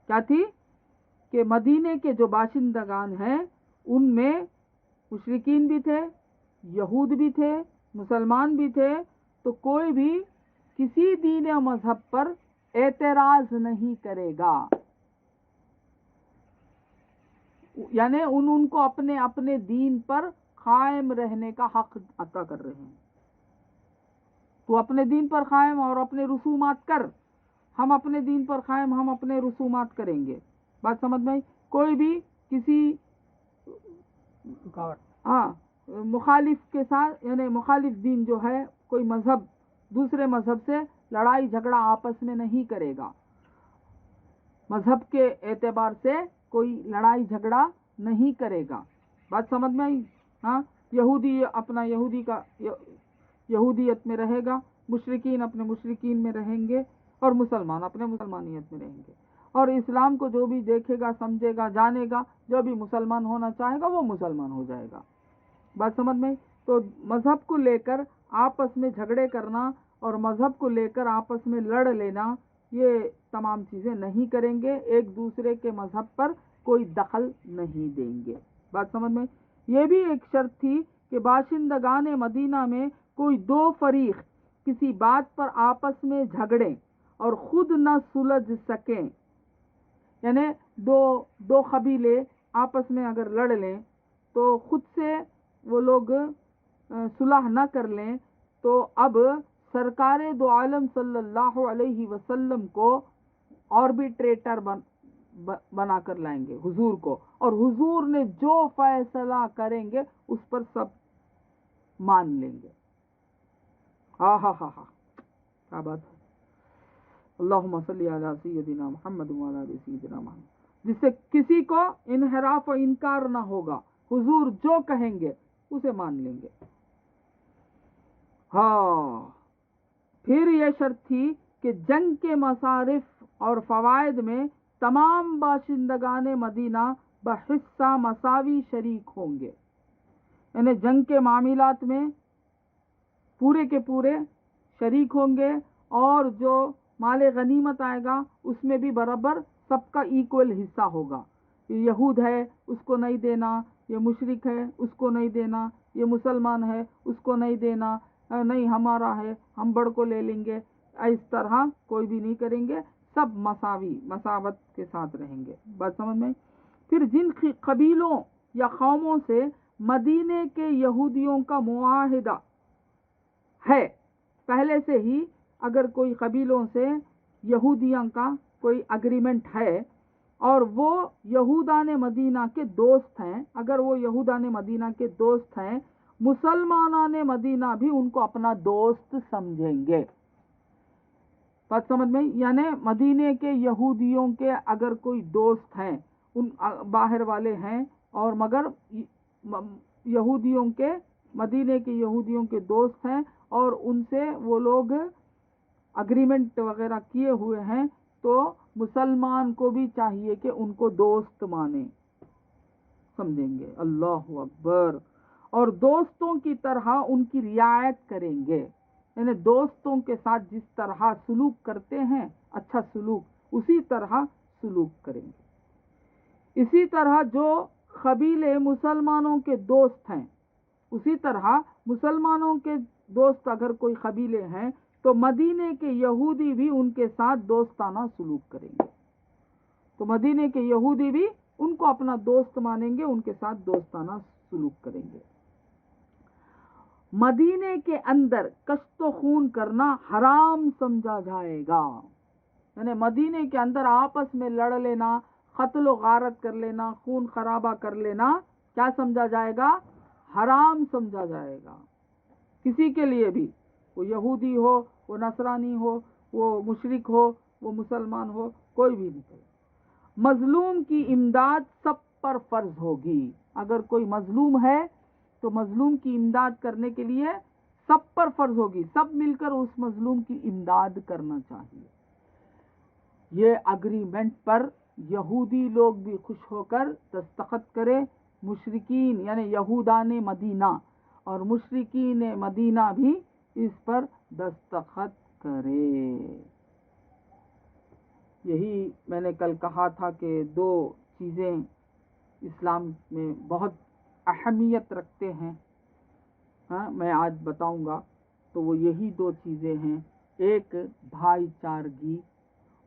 کیا تھی کہ مدینے کے جو باشندگان ہیں ان میں مشرکین بھی تھے، یہود بھی تھے، مسلمان بھی تھے، تو کوئی بھی کسی دین و مذہب پر اعتراض نہیں کرے گا، یعنی ان کو اپنے اپنے دین پر قائم رہنے کا حق عطا کر رہے ہیں۔ تو اپنے دین پر قائم اور اپنے رسومات کر، ہم اپنے دین پر قائم، ہم اپنے رسومات کریں گے۔ بات سمجھ میں آئی؟ کوئی بھی کسی مخالف کے ساتھ، یعنی مخالف دین جو ہے، کوئی مذہب دوسرے مذہب سے لڑائی جھگڑا آپس میں نہیں کرے گا، مذہب کے اعتبار سے کوئی لڑائی جھگڑا نہیں کرے گا۔ بات سمجھ میں آئی؟ ہاں، یہودی اپنا یہودیت میں رہے گا، مشرکین اپنے مشرکین میں رہیں گے، اور مسلمان اپنے مسلمانیت میں رہیں گے، اور اسلام کو جو بھی دیکھے گا، سمجھے گا، جانے گا، جو بھی مسلمان ہونا چاہے گا وہ مسلمان ہو جائے گا۔ بات سمجھ میں آئی؟ تو مذہب کو لے کر آپس میں جھگڑے کرنا اور مذہب کو لے کر آپس میں لڑ لینا، یہ تمام چیزیں نہیں کریں گے، ایک دوسرے کے مذہب پر کوئی دخل نہیں دیں گے۔ بات سمجھ میں؟ یہ بھی ایک شرط تھی کہ باشندگان مدینہ میں کوئی دو فریق کسی بات پر آپس میں جھگڑیں اور خود نہ سلجھ سکیں، یعنی دو قبیلے آپس میں اگر لڑ لیں تو خود سے وہ لوگ صلح نہ کر لیں، تو اب سرکار دو عالم صلی اللہ علیہ وسلم کو آربیٹریٹر بنا کر لائیں گے، حضور کو، اور حضور نے جو فیصلہ کریں گے اس پر سب مان لیں گے۔ کیا بات ہے! اللہم صلی علی سیدنا محمد وعلی آل سیدنا محمد، جس سے کسی کو انحراف و انکار نہ ہوگا، حضور جو کہیں گے اسے مان لیں گے۔ پھر یہ شرط تھی کہ جنگ کے مصارف اور فوائد میں تمام باشندگان مدینہ بحصہ مساوی شریک ہوں گے، یعنی جنگ کے معاملات میں پورے کے پورے شریک ہوں گے، اور جو مال غنیمت آئے گا اس میں بھی برابر سب کا ایکول حصہ ہوگا۔ یہ یہود ہے اس کو نہیں دینا، یہ مشرک ہے اس کو نہیں دینا، یہ مسلمان ہے اس کو نہیں دینا، نہیں ہمارا ہے ہم بڑھ کو لے لیں گے، اس طرح کوئی بھی نہیں کریں گے، سب مساوت کے ساتھ رہیں گے۔ بات سمجھ میں؟ پھر جن قبیلوں یا قوموں سے مدینے کے یہودیوں کا معاہدہ ہے پہلے سے ہی، اگر کوئی قبیلوں سے یہودیاں کا کوئی اگریمنٹ ہے اور وہ یہودان مدینہ کے دوست ہیں، اگر وہ یہودان مدینہ کے دوست ہیں، مسلمانان مدینہ بھی ان کو اپنا دوست سمجھیں گے۔ بات سمجھ میں؟ یعنی مدینے کے یہودیوں کے اگر کوئی دوست ہیں، ان باہر والے ہیں، اور مگر یہودیوں کے، مدینے کے یہودیوں کے دوست ہیں اور ان سے وہ لوگ اگریمنٹ وغیرہ کیے ہوئے ہیں، تو مسلمان کو بھی چاہیے کہ ان کو دوست مانے، سمجھیں گے، اللہ اکبر، اور دوستوں کی طرح ان کی رعایت کریں گے، یعنی دوستوں کے ساتھ جس طرح سلوک کرتے ہیں اچھا سلوک اسی طرح سلوک کریں گے۔ اسی طرح جو قبیلے مسلمانوں کے دوست ہیں، اسی طرح مسلمانوں کے دوست اگر کوئی قبیلے ہیں تو مدینے کے یہودی بھی ان کے ساتھ دوستانہ سلوک کریں گے، تو مدینے کے یہودی بھی ان کو اپنا دوست مانیں گے، ان کے ساتھ دوستانہ سلوک کریں گے۔ مدینے کے اندر کشت و خون کرنا حرام سمجھا جائے گا، یعنی مدینے کے اندر آپس میں لڑ لینا، قتل و غارت کر لینا، خون خرابہ کر لینا کیا سمجھا جائے گا؟ حرام سمجھا جائے گا، کسی کے لیے بھی، وہ یہودی ہو، وہ نصرانی ہو، وہ مشرک ہو، وہ مسلمان ہو، کوئی بھی نہیں۔ مظلوم کی امداد سب پر فرض ہوگی، اگر کوئی مظلوم ہے تو مظلوم کی امداد کرنے کے لیے سب پر فرض ہوگی، سب مل کر اس مظلوم کی امداد کرنا چاہیے۔ یہ اگریمنٹ پر یہودی لوگ بھی خوش ہو کر دستخط کرے، مشرکین یعنی یہودان مدینہ اور مشرکین مدینہ بھی اس پر دستخط کرے۔ یہی میں نے کل کہا تھا کہ دو چیزیں اسلام میں بہت اہمیت رکھتے ہیں، میں آج بتاؤں گا، تو وہ یہی دو چیزیں ہیں، ایک بھائی چارگی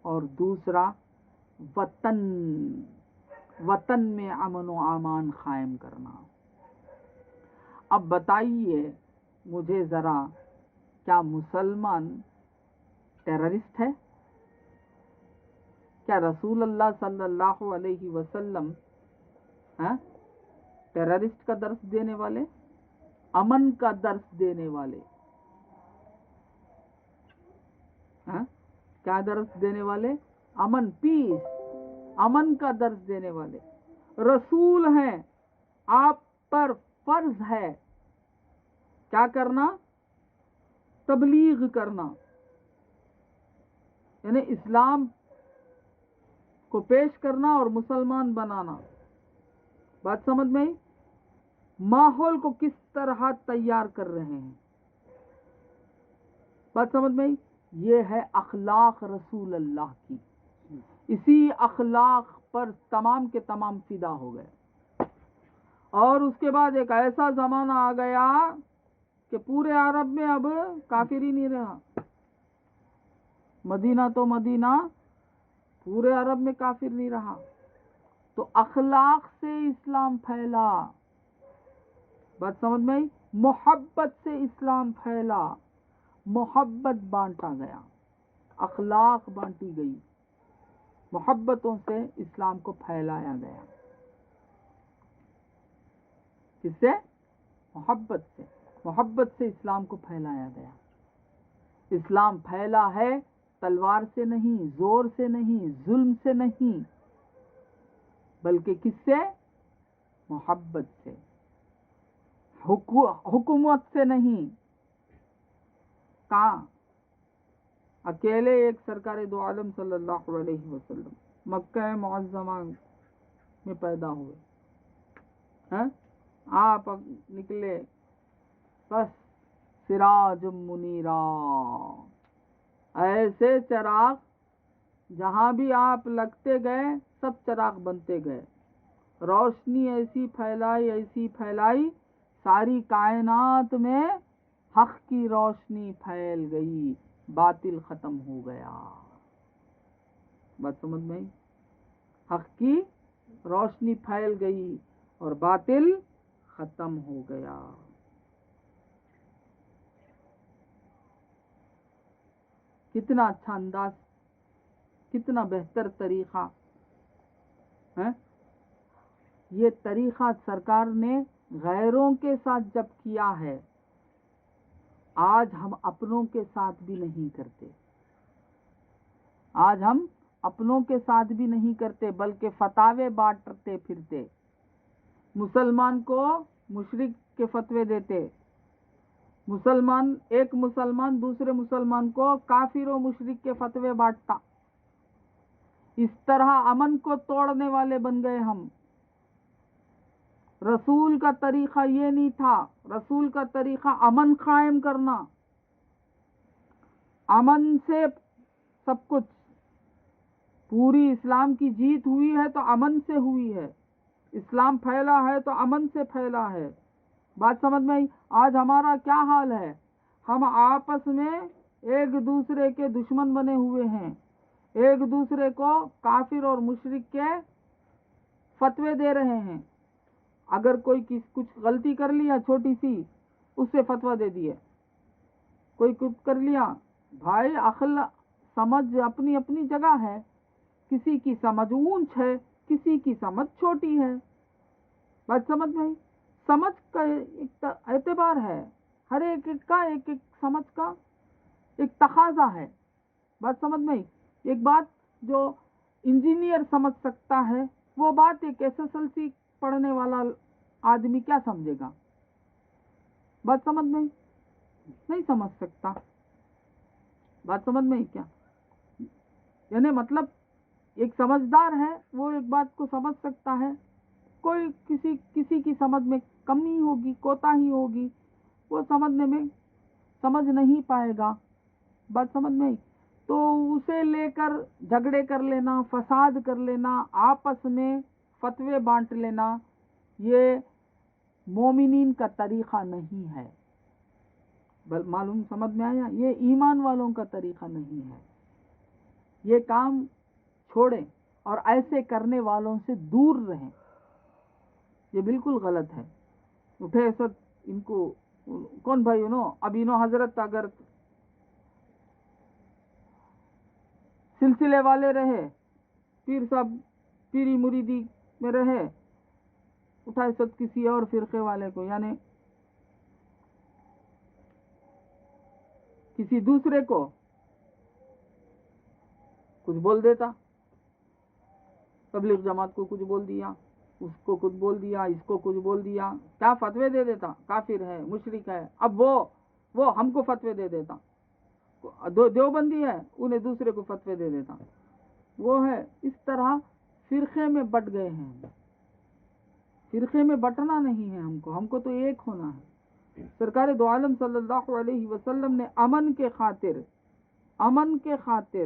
اور دوسرا وطن میں امن و امان قائم کرنا۔ اب بتائیے مجھے ذرا، کیا مسلمان ٹیررسٹ ہے؟ کیا رسول اللہ صلی اللہ علیہ وسلم ٹیررسٹ کا درس دینے والے، امن کا درس دینے والے، کیا درس دینے والے؟ امن، پیس، امن کا درس دینے والے رسول ہیں۔ آپ پر فرض ہے کیا کرنا؟ تبلیغ کرنا، یعنی اسلام کو پیش کرنا اور مسلمان بنانا۔ بات سمجھ میں آئی؟ ماحول کو کس طرح تیار کر رہے ہیں، بات سمجھ میں آئی؟ یہ ہے اخلاق رسول اللہ کی، اسی اخلاق پر تمام کے تمام فدا ہو گئے۔ اور اس کے بعد ایک ایسا زمانہ آ گیا کہ پورے عرب میں اب کافر ہی نہیں رہا، مدینہ تو مدینہ، پورے عرب میں کافر نہیں رہا، تو اخلاق سے اسلام پھیلا، بات سمجھ میں آئی؟ محبت سے اسلام پھیلا، محبت بانٹا گیا، اخلاق بانٹی گئی، محبتوں سے اسلام کو پھیلایا گیا۔ کس سے؟ محبت سے، محبت سے اسلام کو پھیلایا گیا۔ اسلام پھیلا ہے تلوار سے نہیں، زور سے نہیں، ظلم سے نہیں، بلکہ کس سے؟ محبت سے، حکومت سے نہیں۔ کہاں؟ اکیلے ایک سرکار دو عالم صلی اللہ علیہ وسلم مکہ معظمہ میں پیدا ہوئے، آپ نکلے بس سراج منیرا، ایسے چراغ جہاں بھی آپ لگتے گئے سب چراغ بنتے گئے، روشنی ایسی پھیلائی ساری کائنات میں حق کی روشنی پھیل گئی، باطل ختم ہو گیا۔ بات سمجھ میں آئی؟ حق کی روشنی پھیل گئی اور باطل ختم ہو گیا۔ کتنا اچھا انداز، کتنا بہتر طریقہ ہے۔ یہ طریقہ سرکار نے غیروں کے ساتھ جب کیا ہے، آج ہم اپنوں کے ساتھ بھی نہیں کرتے، آج ہم اپنوں کے ساتھ بھی نہیں کرتے، بلکہ فتوے بانٹتے پھرتے، مسلمان کو مشرک کے فتوے دیتے، ایک مسلمان دوسرے مسلمان کو کافر و مشرک کے فتوے بانٹتا، اس طرح امن کو توڑنے والے بن گئے ہم. رسول کا طریقہ یہ نہیں تھا. رسول کا طریقہ امن قائم کرنا. امن سے سب کچھ. پوری اسلام کی جیت ہوئی ہے تو امن سے ہوئی ہے. اسلام پھیلا ہے تو امن سے پھیلا ہے. بات سمجھ میں آئی؟ آج ہمارا کیا حال ہے؟ ہم آپس میں ایک دوسرے کے دشمن بنے ہوئے ہیں. ایک دوسرے کو کافر اور مشرک کے فتوے دے رہے ہیں. اگر کوئی کچھ غلطی کر لیا چھوٹی سی، اس سے فتویٰ دے دیے. کوئی کچھ کر لیا، بھائی عقل سمجھ اپنی اپنی جگہ ہے. کسی کی سمجھ اونچ ہے، کسی کی سمجھ چھوٹی ہے. بات سمجھ میں آئی؟ سمجھ کا ایک اعتبار ہے. ہر ایک کا ایک سمجھ کا ایک تقاضا ہے. بات سمجھ میں آئی؟ ایک بات جو انجینئر سمجھ سکتا ہے، وہ بات ایک SSLC پڑھنے والا آدمی کیا سمجھے گا؟ بات سمجھ میں آئی؟ نہیں سمجھ سکتا. بات سمجھ میں آئی کیا؟ یعنی مطلب ایک سمجھدار ہے وہ ایک بات کو سمجھ سکتا ہے. کوئی کسی کی سمجھ میں کمی ہوگی، کوتاہی ہوگی، وہ سمجھنے میں سمجھ نہیں پائے گا. بات سمجھ میں آئی؟ تو اسے لے کر جھگڑے کر لینا، فساد کر لینا، آپس میں فتوے بانٹ لینا، یہ مومنین کا طریقہ نہیں ہے. معلوم سمجھ میں آیا؟ یہ ایمان والوں کا طریقہ نہیں ہے. یہ کام چھوڑیں اور ایسے کرنے والوں سے دور رہیں. یہ بالکل غلط ہے. اٹھے اس وقت ان کو کون بھائی ابھی حضرت اگر سلسلے والے رہے، پیر صاحب پیری مریدی میں رہے، اٹھا اس وقت کسی اور فرقے والے کو، یعنی کسی دوسرے کو کچھ بول دیتا. تبلیغ جماعت کو کچھ بول دیا، اس کو کچھ بول دیا، اس کو کچھ بول دیا، کیا فتوے دے دیتا. کافر ہے، مشرک ہے. اب وہ ہم کو فتوے دے دیتا. دیوبندی ہے، انہیں دوسرے کو فتوے دے دیتا. وہ ہے. اس طرح فرقے میں بٹ گئے ہیں. فرقے میں بٹنا نہیں ہے ہم کو تو ایک ہونا ہے. سرکار دو عالم صلی اللہ علیہ وسلم نے امن کے خاطر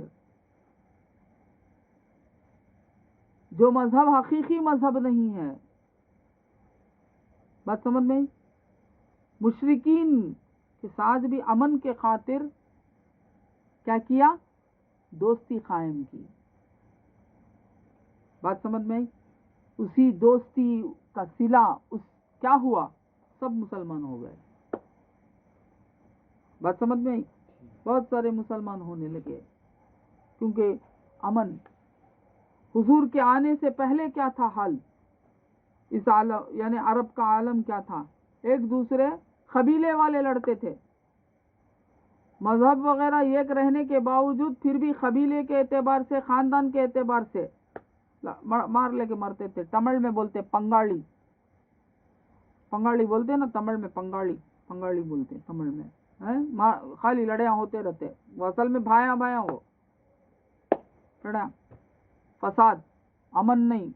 جو مذہب حقیقی مذہب نہیں ہے، بات سمجھ میں، مشرکین کے ساتھ بھی امن کے خاطر کیا کیا؟ دوستی قائم کی. بات سمجھ میں، اسی دوستی کا صلہ کیا ہوا؟ سب مسلمان ہو گئے. بات سمجھ میں، بہت سارے مسلمان ہونے لگے. کیونکہ امن، حضور کے آنے سے پہلے کیا تھا حال؟ اس عالم یعنی عرب کا عالم کیا تھا؟ ایک دوسرے قبیلے والے لڑتے تھے. مذہب وغیرہ ایک رہنے کے باوجود پھر بھی قبیلے کے اعتبار سے، خاندان کے اعتبار سے مار لے کے مرتے تھے. تمل میں بولتے پنگاڑی بولتے نا، تمل میں پنگاڑی بولتے تمل میں. خالی لڑیاں ہوتے رہتے. وہ اصل میں بھائیاں ہو لڑیاں. فساد، امن نہیں،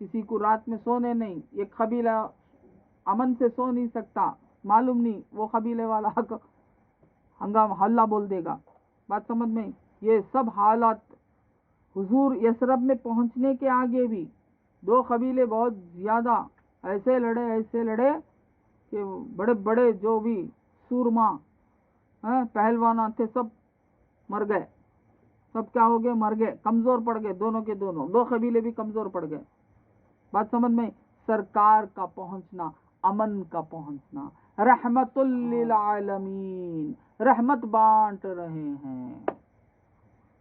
کسی کو رات میں سونے نہیں. ایک قبیلہ امن سے سو نہیں سکتا، معلوم نہیں وہ قبیلے والا ہنگام حلہ بول دے گا. بات سمجھ میں. یہ سب حالات حضور یثرب میں پہنچنے کے آگے بھی دو قبیلے بہت زیادہ ایسے لڑے کہ بڑے بڑے جو بھی سورما پہلوان تھے سب مر گئے. سب کیا ہو گئے؟ مر گئے، کمزور پڑ گئے. دونوں کے دو قبیلے بھی کمزور پڑ گئے. بات سمجھ میں. سرکار کا پہنچنا، امن کا پہنچنا، رحمت للعالمین، رحمت بانٹ رہے ہیں.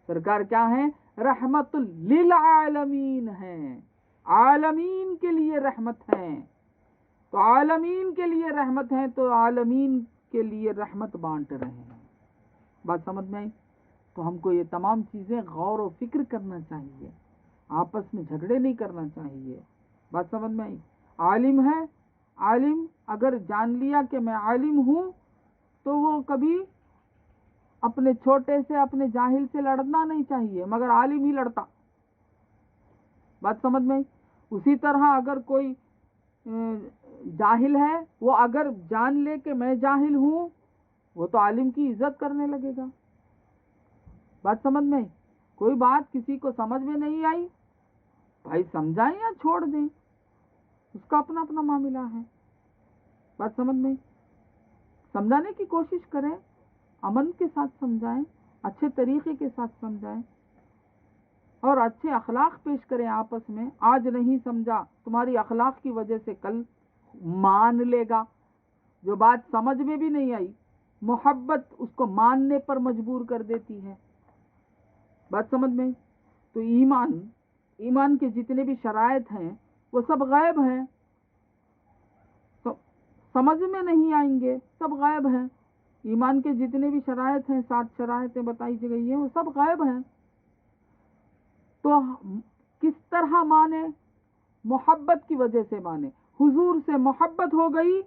سرکار کیا ہے؟ رحمت للعالمین ہے. عالمین کے لیے رحمت ہے. تو عالمین کے لیے رحمت ہے تو عالمین کے لیے رحمت بانٹ رہے ہیں. بات سمجھ میں آئی؟ تو ہم کو یہ تمام چیزیں غور و فکر کرنا چاہیے. آپس میں جھگڑے نہیں کرنا چاہیے. بات سمجھ میں آئی؟ عالم ہے، عالم اگر جان لیا کہ میں عالم ہوں تو وہ کبھی اپنے چھوٹے سے، اپنے جاہل سے لڑنا نہیں چاہیے، مگر عالم ہی لڑتا. بات سمجھ میں آئی؟ اسی طرح اگر کوئی جاہل ہے، وہ اگر جان لے کہ میں جاہل ہوں، وہ تو عالم کی عزت کرنے لگے گا. بات سمجھ میں آئی؟ کوئی بات کسی کو سمجھ میں نہیں آئی، بھائی سمجھائیں یا چھوڑ دیں، اس کا اپنا اپنا معاملہ ہے. بات سمجھ میں آئی؟ سمجھانے کی کوشش کریں، امن کے ساتھ سمجھائیں، اچھے طریقے کے ساتھ سمجھائیں اور اچھے اخلاق پیش کریں آپس میں. آج نہیں سمجھا، تمہاری اخلاق کی وجہ سے کل مان لے گا. جو بات سمجھ میں بھی نہیں آئی، محبت اس کو ماننے پر مجبور کر دیتی ہے. بات سمجھ میں آئی؟ تو ایمان کے جتنے بھی شرائط ہیں وہ سب غائب ہیں، سمجھ میں نہیں آئیں گے، سب غائب ہیں. ایمان کے جتنے بھی شرائط ہیں، 7 شرائطیں بتائی گئی ہیں، وہ سب غائب ہیں. تو کس طرح مانے؟ محبت کی وجہ سے مانے. حضور سے محبت ہو گئی،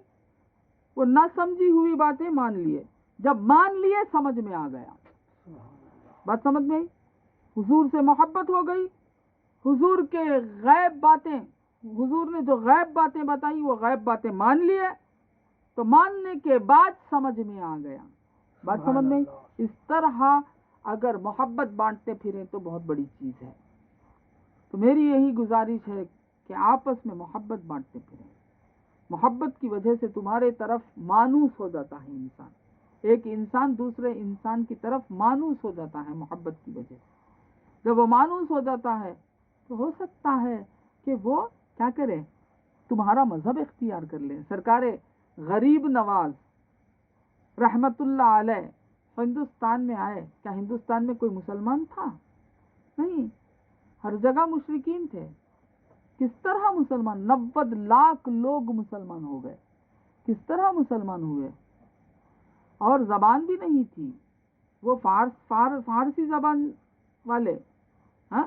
وہ نہ سمجھی ہوئی باتیں مان لیے، جب مان لیے سمجھ میں آ گیا. بات سمجھ میں آئی؟ حضور سے محبت ہو گئی، حضور کے غیب باتیں، حضور نے جو غیب باتیں بتائی وہ غیب باتیں مان لیے، تو ماننے کے بعد سمجھ میں آ گیا. بات سمجھ میں آئی؟ اس طرح اگر محبت بانٹتے پھریں تو بہت بڑی چیز ہے. تو میری یہی گزارش ہے کہ آپس میں محبت بانٹتے پھریں. محبت کی وجہ سے تمہارے طرف مانوس ہو جاتا ہے انسان، ایک انسان دوسرے انسان کی طرف مانوس ہو جاتا ہے محبت کی وجہ سے. جب وہ مانوس ہو جاتا ہے تو ہو سکتا ہے کہ وہ کیا کرے، تمہارا مذہب اختیار کر لے. سرکار غریب نواز رحمت اللہ علیہ ہندوستان میں آئے، کیا ہندوستان میں کوئی مسلمان تھا؟ نہیں، ہر جگہ مشرکین تھے. کس طرح مسلمان 90 لاکھ لوگ مسلمان ہو گئے؟ کس طرح مسلمان ہوئے؟ اور زبان بھی نہیں تھی، وہ فارسی زبان والے، ہاں،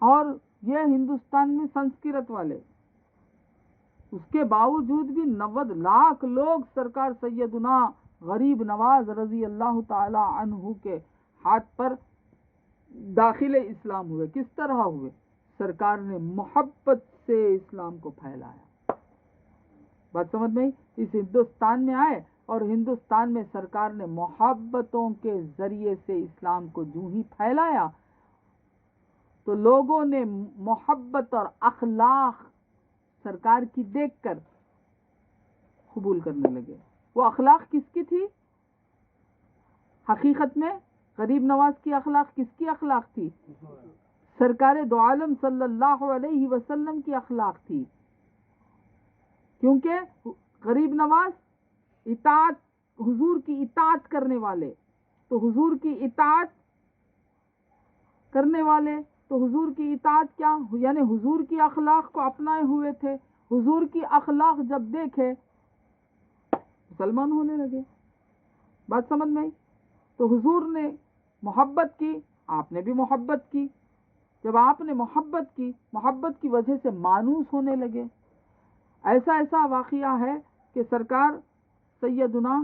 اور یہ ہندوستان میں سنسکرت والے. اس کے باوجود بھی 90 لاکھ لوگ سرکار سیدنا غریب نواز رضی اللہ تعالی عنہ کے ہاتھ پر داخل اسلام ہوئے. کس طرح ہوئے؟ سرکار نے محبت سے اسلام کو پھیلایا. بات سمجھ میں؟ اس ہندوستان میں آئے اور ہندوستان میں سرکار نے محبتوں کے ذریعے سے اسلام کو جو ہی پھیلایا تو لوگوں نے محبت اور اخلاق سرکار کی دیکھ کر قبول کرنے لگے. وہ اخلاق کس کی تھی؟ حقیقت میں غریب نواز کی اخلاق کس کی اخلاق تھی؟ سرکار دو عالم صلی اللہ علیہ وسلم کی اخلاق تھی. کیونکہ غریب نواز اطاعت، حضور کی اطاعت کرنے والے، تو حضور کی اطاعت کرنے والے، تو حضور کی اطاعت کیا، یعنی حضور کی اخلاق کو اپنائے ہوئے تھے. حضور کی اخلاق جب دیکھے مسلمان ہونے لگے. بات سمجھ میں آئی؟ تو حضور نے محبت کی، آپ نے بھی محبت کی. جب آپ نے محبت کی، محبت کی وجہ سے مانوس ہونے لگے. ایسا واقعہ ہے کہ سرکار سیدنا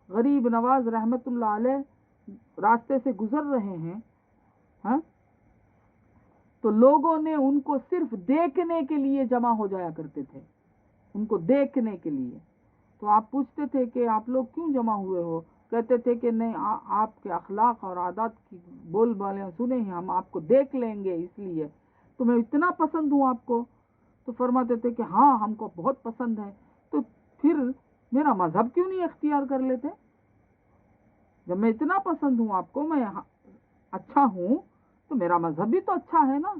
غریب نواز رحمت اللہ علیہ راستے سے گزر رہے ہیں، ہاں، تو لوگوں نے ان کو صرف دیکھنے کے لیے جمع ہو جایا کرتے تھے، ان کو دیکھنے کے لیے. تو آپ پوچھتے تھے کہ آپ لوگ کیوں جمع ہوئے ہو؟ کہتے تھے کہ نہیں، آپ کے اخلاق اور عادات کی بول بالیاں سنے ہیں، ہم آپ کو دیکھ لیں گے، اس لیے تو میں اتنا پسند ہوں آپ کو. تو فرماتے تھے کہ ہاں ہم کو بہت پسند ہے. تو پھر میرا مذہب کیوں نہیں اختیار کر لیتے؟ جب میں اتنا پسند ہوں آپ کو، میں اچھا ہوں، تو میرا مذہب بھی تو اچھا ہے نا.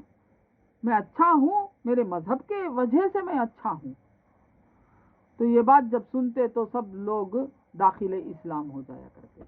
میں اچھا ہوں، میرے مذہب کے وجہ سے میں اچھا ہوں. تو یہ بات جب سنتے تو سب لوگ داخل اسلام ہو جایا کرتے.